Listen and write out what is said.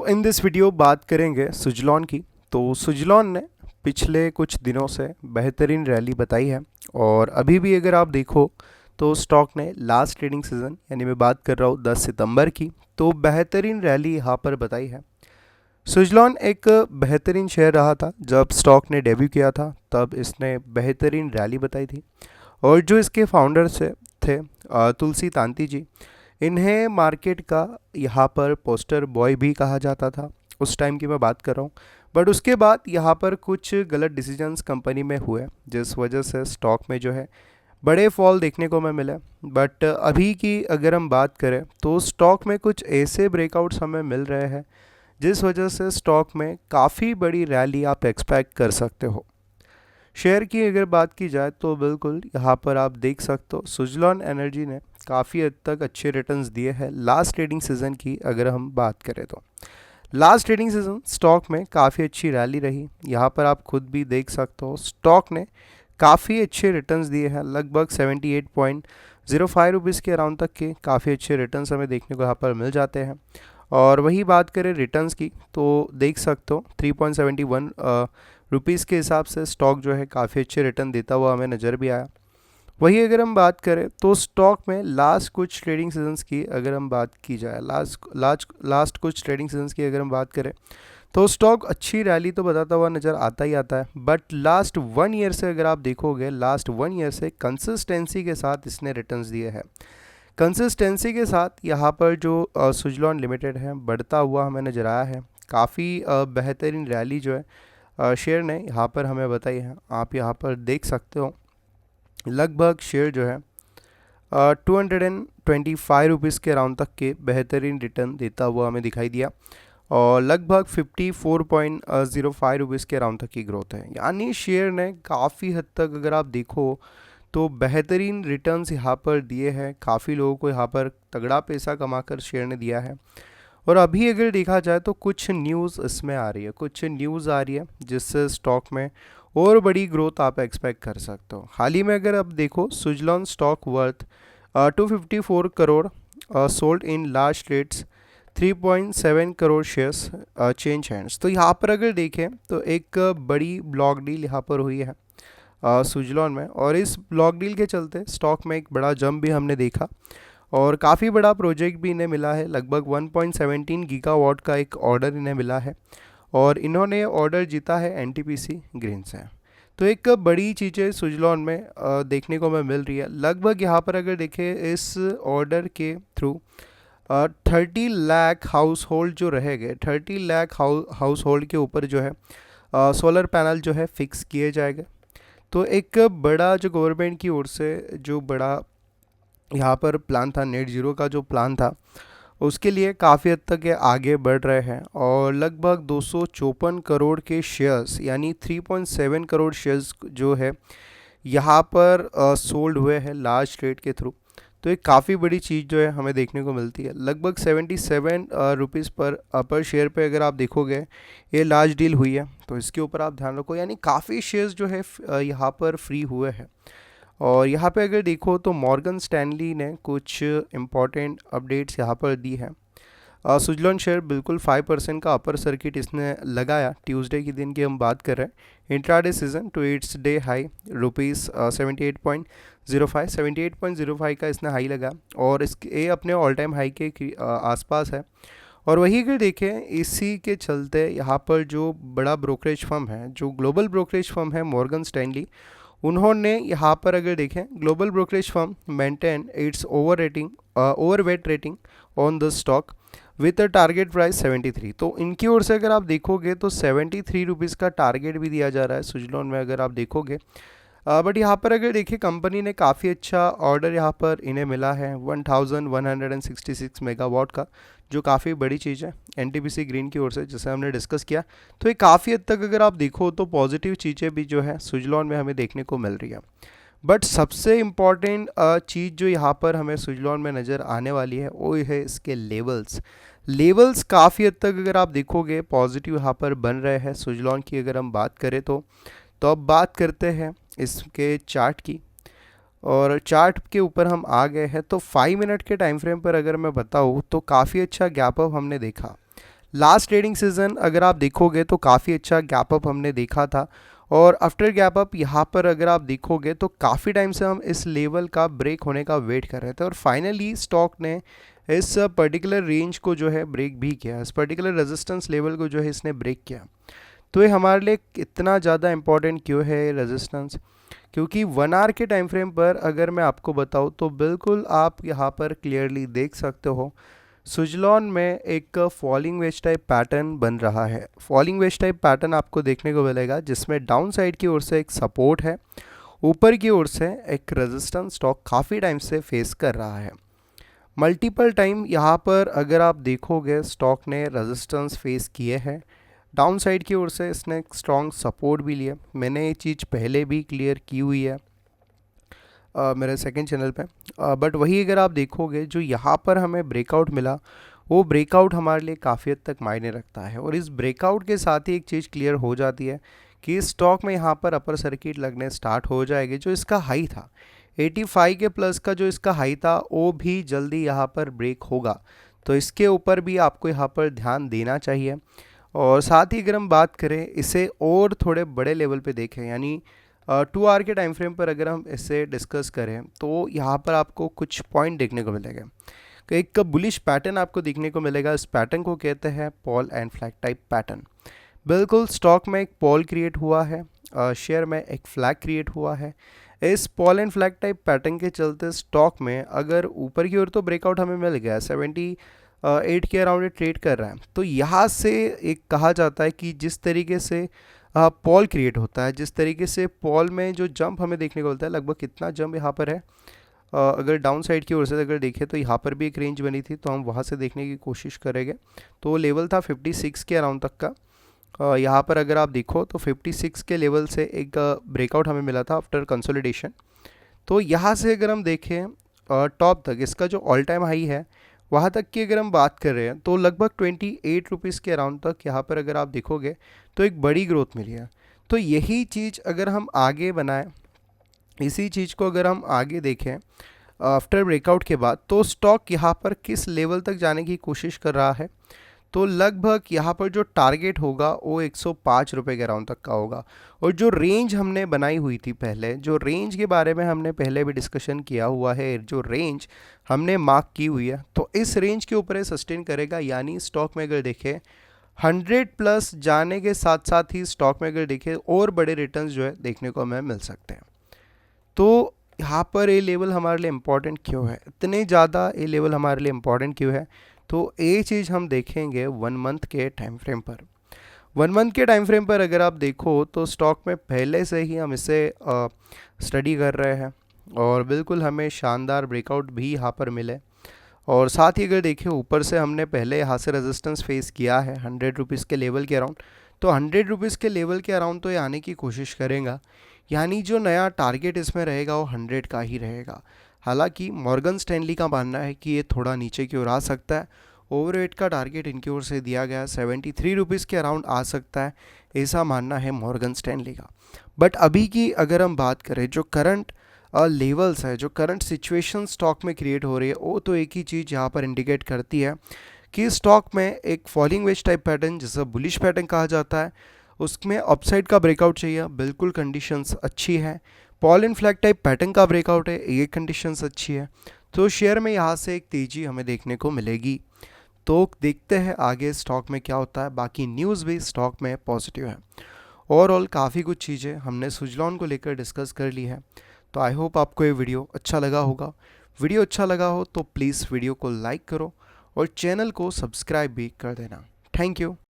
In this video बात करेंगे सुजलॉन की। तो सुजलॉन ने पिछले कुछ दिनों से बेहतरीन रैली बताई है और अभी भी अगर आप देखो तो स्टॉक ने लास्ट ट्रेडिंग सीजन यानी मैं बात कर रहा हूँ 10 सितंबर की, तो बेहतरीन रैली यहाँ पर बताई है। सुजलॉन एक बेहतरीन शेयर रहा था जब स्टॉक ने डेब्यू किया था, तब इसने बेहतरीन रैली बताई थी। और जो इसके फाउंडर से थे तुलसी तांती जी, इन्हें मार्केट का यहाँ पर पोस्टर बॉय भी कहा जाता था, उस टाइम की मैं बात कर रहा हूँ। बट उसके बाद यहाँ पर कुछ गलत डिसीजंस कंपनी में हुए जिस वजह से स्टॉक में जो है बड़े फॉल देखने को मैं मिले। बट अभी की अगर हम बात करें तो स्टॉक में कुछ ऐसे ब्रेकआउट्स हमें मिल रहे हैं जिस वजह से स्टॉक में काफ़ी बड़ी रैली आप एक्सपेक्ट कर सकते हो। शेयर की अगर बात की जाए तो बिल्कुल यहाँ पर आप देख सकते हो सुजलॉन एनर्जी ने काफ़ी हद तक अच्छे रिटर्न्स दिए हैं लास्ट ट्रेडिंग सीजन की अगर हम बात करें तो। लास्ट ट्रेडिंग सीजन स्टॉक में काफ़ी अच्छी रैली रही, यहाँ पर आप खुद भी देख सकते हो स्टॉक ने काफ़ी अच्छे रिटर्न्स दिए हैं, लगभग 78.05 रुपीज़ के अराउंड तक के काफ़ी अच्छे रिटर्न्स हमें देखने को यहाँ पर मिल जाते हैं। और वही बात करें रिटर्न्स की तो देख सकते हो 3.71 रुपीज़ के हिसाब से स्टॉक जो है काफ़ी अच्छे रिटर्न देता हुआ हमें नज़र भी आया। वही अगर हम बात करें तो स्टॉक में लास्ट कुछ ट्रेडिंग सीजन्स की अगर हम बात की जाए लास्ट कुछ ट्रेडिंग सीजन्स की अगर हम बात करें तो स्टॉक अच्छी रैली तो बताता हुआ नज़र आता ही आता है। बट लास्ट 1 ईयर से अगर आप देखोगे, लास्ट 1 ईयर से कंसिस्टेंसी के साथ इसने रिटर्न्स दिए हैं। कंसिस्टेंसी के साथ यहाँ पर जो सुजलॉन लिमिटेड है बढ़ता हुआ हमें नज़र आया है। काफ़ी बेहतरीन रैली जो है शेयर ने यहाँ पर हमें बताई है। आप यहाँ पर देख सकते हो लगभग शेयर जो है 225 रुपीज़ के अराउंड तक के बेहतरीन रिटर्न देता हुआ हमें दिखाई दिया और लगभग 54.05 रुपीज़ के अराउंड तक की ग्रोथ है। यानी शेयर ने काफ़ी हद तक अगर आप देखो तो बेहतरीन रिटर्न्स यहाँ पर दिए हैं, काफ़ी लोगों को यहाँ पर तगड़ा पैसा कमाकर शेयर ने दिया है। और अभी अगर देखा जाए तो कुछ न्यूज़ इसमें आ रही है, कुछ न्यूज़ आ रही है जिससे स्टॉक में और बड़ी ग्रोथ आप एक्सपेक्ट कर सकते हो। हाल ही में अगर आप देखो Suzlon stock worth 254 crore sold in last rates 3.7 crore shares change hands. तो यहाँ पर अगर देखें तो एक बड़ी ब्लॉक डील यहाँ पर हुई है सुजलॉन में, और इस ब्लॉक डील के चलते स्टॉक में एक बड़ा जंप भी हमने देखा और काफ़ी बड़ा प्रोजेक्ट भी इन्हें मिला है। लगभग 1.17 गीगावाट का एक ऑर्डर इन्हें मिला है और इन्होंने ऑर्डर जीता है एनटीपीसी ग्रीन से। तो एक बड़ी चीज़ें सुजलॉन में देखने को मैं मिल रही है। लगभग यहाँ पर अगर देखें इस ऑर्डर के थ्रू 30 लाख हाउस होल्ड जो रहेंगे, 30 लाख हाउस होल्ड के ऊपर जो है सोलर पैनल जो है फिक्स किए जाएंगे। तो एक बड़ा जो गवर्नमेंट की ओर से जो बड़ा यहाँ पर प्लान था, नेट ज़ीरो का जो प्लान था, उसके लिए काफ़ी हद तक ये आगे बढ़ रहे हैं और लगभग 254 करोड़ के शेयर्स यानी 3.7 करोड़ शेयर्स जो है यहाँ पर सोल्ड हुए हैं लार्ज ट्रेड के थ्रू। तो एक काफ़ी बड़ी चीज़ जो है हमें देखने को मिलती है। लगभग 77 रुपीज़ पर शेयर पे अगर आप देखोगे ये लार्ज डील हुई है, तो इसके ऊपर आप ध्यान रखो। यानी काफ़ी शेयर्स जो है यहाँ पर फ्री हुए हैं। और यहाँ पे अगर देखो तो मॉर्गन स्टैनली ने कुछ इम्पॉर्टेंट अपडेट्स यहाँ पर दी है। सुजलॉन शेयर बिल्कुल 5% का अपर सर्किट इसने लगाया। ट्यूसडे के दिन की हम बात कर रहे हैं, intraday season two it's day high rupees 78.05 का इसने हाई लगा और इसके अपने ऑल टाइम हाई के आसपास है। और वही अगर देखें इसी के चलते यहाँ पर जो बड़ा ब्रोकरेज फर्म है, जो ग्लोबल ब्रोकरेज फर्म है मॉर्गन स्टैनली, उन्होंने यहाँ पर अगर देखें global brokerage firm maintain its overweight rating on the stock with a target price 73। तो इनकी ओर से अगर आप देखोगे तो 73 रुपीज़ का टारगेट भी दिया जा रहा है सुजलॉन में अगर आप देखोगे। बट यहाँ पर अगर देखिए कंपनी ने काफ़ी अच्छा ऑर्डर यहाँ पर इन्हें मिला है 1166 मेगावाट का, जो काफ़ी बड़ी चीज़ है एनटीपीसी ग्रीन की ओर से, जैसे हमने डिस्कस किया। तो ये काफ़ी हद तक अगर आप देखो तो पॉजिटिव चीज़ें भी जो है सुजलॉन में हमें देखने को मिल रही है। बट सबसे इम्पॉर्टेंट चीज़ जो यहाँ पर हमें सुजलॉन में नज़र आने वाली है वो है इसके लेवल्स काफ़ी हद तक अगर आप देखोगे पॉजिटिव यहाँ पर बन रहे हैं सुजलॉन की अगर हम बात करें तो। अब बात करते हैं इसके चार्ट की, और चार्ट के ऊपर हम आ गए हैं। तो 5 मिनट के टाइम फ्रेम पर अगर मैं बताऊँ तो काफ़ी अच्छा गैप अप हमने देखा। लास्ट ट्रेडिंग सीजन अगर आप देखोगे तो काफ़ी अच्छा गैप अप हमने देखा था, और आफ्टर गैप अप यहाँ पर अगर आप देखोगे तो काफ़ी टाइम से हम इस लेवल का ब्रेक होने का वेट कर रहे थे, और फाइनली स्टॉक ने इस पर्टिकुलर रेंज को जो है ब्रेक भी किया, इस पर्टिकुलर रेजिस्टेंस लेवल को जो है इसने ब्रेक किया। तो ये हमारे लिए इतना ज़्यादा इंपॉर्टेंट क्यों है ये रेजिस्टेंस? क्योंकि 1 आवर के टाइम फ्रेम पर अगर मैं आपको बताऊँ तो बिल्कुल आप यहाँ पर क्लियरली देख सकते हो सुजलॉन में एक फॉलिंग वेज टाइप पैटर्न बन रहा है। फॉलिंग वेज टाइप पैटर्न आपको देखने को मिलेगा जिसमें डाउन साइड की ओर से एक सपोर्ट है, ऊपर की ओर से एक रेजिस्टेंस स्टॉक काफ़ी टाइम से फेस कर रहा है। मल्टीपल टाइम यहाँ पर अगर आप देखोगे स्टॉक ने रेजिस्टेंस फेस किए हैं, डाउन साइड की ओर से इसने स्ट्रॉन्ग सपोर्ट भी लिया। मैंने ये चीज़ पहले भी क्लियर की हुई है मेरे सेकंड चैनल पे, बट वही अगर आप देखोगे जो यहाँ पर हमें ब्रेकआउट मिला वो ब्रेकआउट हमारे लिए काफ़ी हद तक मायने रखता है, और इस ब्रेकआउट के साथ ही एक चीज़ क्लियर हो जाती है कि स्टॉक में यहाँ पर अपर सर्किट लगने स्टार्ट हो जाएगी। जो इसका हाई था 85 के प्लस का, जो इसका हाई था वो भी जल्दी यहाँ पर ब्रेक होगा, तो इसके ऊपर भी आपको यहाँ पर ध्यान देना चाहिए। और साथ ही अगर हम बात करें इसे और थोड़े बड़े लेवल पे देखें, यानी 2 आवर के टाइम फ्रेम पर अगर हम इसे डिस्कस करें तो यहाँ पर आपको कुछ पॉइंट देखने को मिलेगा कि एक बुलिश पैटर्न आपको देखने को मिलेगा। इस पैटर्न को कहते हैं Paul and flag type pattern. बिल्कुल स्टॉक में एक पॉल क्रिएट हुआ है, शेयर में एक फ्लैग क्रिएट हुआ है। इस Paul and flag type pattern के चलते स्टॉक में अगर ऊपर की ओर तो ब्रेकआउट हमें मिल गया, 78 के अराउंड ट्रेड कर रहा है, तो यहाँ से एक कहा जाता है कि जिस तरीके से पॉल क्रिएट होता है, जिस तरीके से पॉल में जो जंप हमें देखने को मिलता है, लगभग कितना जंप यहाँ पर है, अगर डाउन साइड की ओर से अगर देखें तो यहाँ पर भी एक रेंज बनी थी, तो हम वहाँ से देखने की कोशिश करेंगे। तो वो लेवल था 56 के अराउंड तक का। यहाँ पर अगर आप देखो तो 56 के लेवल से एक ब्रेकआउट हमें मिला था आफ्टर कंसोलिडेशन। तो यहाँ से अगर हम देखें टॉप तक इसका जो ऑल टाइम हाई है वहाँ तक की अगर हम बात कर रहे हैं तो लगभग 28 रुपीज़ के अराउंड तक यहाँ पर अगर आप देखोगे तो एक बड़ी ग्रोथ मिली है। तो यही चीज़ अगर हम आगे बनाएं, इसी चीज़ को अगर हम आगे देखें आफ्टर ब्रेकआउट के बाद, तो स्टॉक यहाँ पर किस लेवल तक जाने की कोशिश कर रहा है, तो लगभग यहाँ पर जो टारगेट होगा वो 105 रुपये के अराउंड तक का होगा। और जो रेंज हमने बनाई हुई थी पहले, जो रेंज के बारे में हमने पहले भी डिस्कशन किया हुआ है, जो रेंज हमने मार्क की हुई है, तो इस रेंज के ऊपर सस्टेन करेगा। यानी स्टॉक में अगर देखें 100 प्लस जाने के साथ साथ ही स्टॉक में अगर देखें और बड़े रिटर्न्स जो है देखने को हमें मिल सकते हैं। तो यहाँ पर ये लेवल हमारे लिए इम्पॉर्टेंट क्यों है, इतने ज़्यादा ये लेवल हमारे लिए इम्पॉर्टेंट क्यों है, तो ये चीज़ हम देखेंगे 1 मंथ के टाइम फ्रेम पर। 1 मंथ के टाइम फ्रेम पर अगर आप देखो तो स्टॉक में पहले से ही हम इसे स्टडी कर रहे हैं, और बिल्कुल हमें शानदार ब्रेकआउट भी यहाँ पर मिले। और साथ ही अगर देखिए ऊपर से हमने पहले यहाँ से रेजिस्टेंस फेस किया है 100 रुपीज़ के लेवल के अराउंड, तो 100 रुपीज़ के लेवल के अराउंड तो ये आने की कोशिश करेगा। यानी जो नया टारगेट इसमें रहेगा वो 100 का ही रहेगा। हालांकि मॉर्गन स्टैनली का मानना है कि ये थोड़ा नीचे की ओर आ सकता है। ओवरवेट का टारगेट इनकी ओर से दिया गया 73 रुपीज़ के अराउंड आ सकता है, ऐसा मानना है मॉर्गन स्टैनली का। बट अभी की अगर हम बात करें जो करंट लेवल्स है, जो करंट सिचुएशन स्टॉक में क्रिएट हो रही है, वो तो एक ही चीज़ यहाँ पर इंडिकेट करती है कि स्टॉक में एक फॉलिंग वेज टाइप पैटर्न, जिसे बुलिश पैटर्न कहा जाता है, उसमें अपसाइड का ब्रेकआउट चाहिए, बिल्कुल कंडीशंस अच्छी है। Paul and flag type pattern का ब्रेकआउट है, ये कंडीशंस अच्छी है, तो शेयर में यहाँ से एक तेज़ी हमें देखने को मिलेगी। तो देखते हैं आगे स्टॉक में क्या होता है। बाकी न्यूज़ भी स्टॉक में पॉजिटिव है। ओवरऑल काफ़ी कुछ चीज़ें हमने सुजलॉन को लेकर डिस्कस कर ली है। तो आई होप आपको ये वीडियो अच्छा लगा होगा। वीडियो अच्छा लगा हो तो प्लीज़ वीडियो को लाइक करो और चैनल को सब्सक्राइब भी कर देना। Thank you.